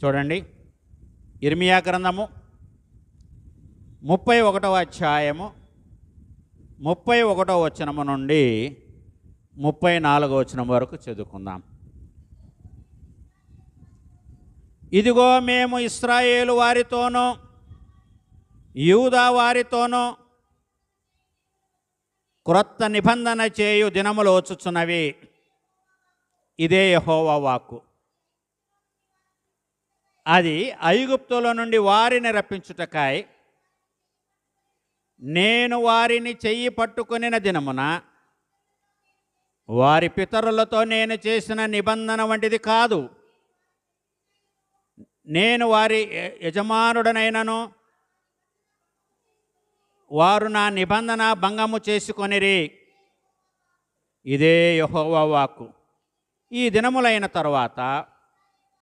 చూడండి, ఇర్మియా గ్రంథము 31వ అధ్యాయము 31వ వచనము నుండి 34వ వచనం వరకు చదువుకుందాం. ఇదిగో మేము ఇశ్రాయేలు వారితోనూ యూదా వారితోనూ క్రొత్త నిబంధన చేయు దినములు వచ్చుచున్నవి. ఇదే యెహోవా వాక్కు. అది ఐగుప్తుల నుండి వారిని రప్పించుటకై నేను వారిని చెయ్యి పట్టుకొనిన దినమున వారి పితరులతో నేను చేసిన నిబంధన వంటిది కాదు. నేను వారి యజమానుడనైనను వారు నా నిబంధన భంగము చేసుకొనిరి. ఇదే యెహోవా వాక్కు. ఈ దినములైన తరువాత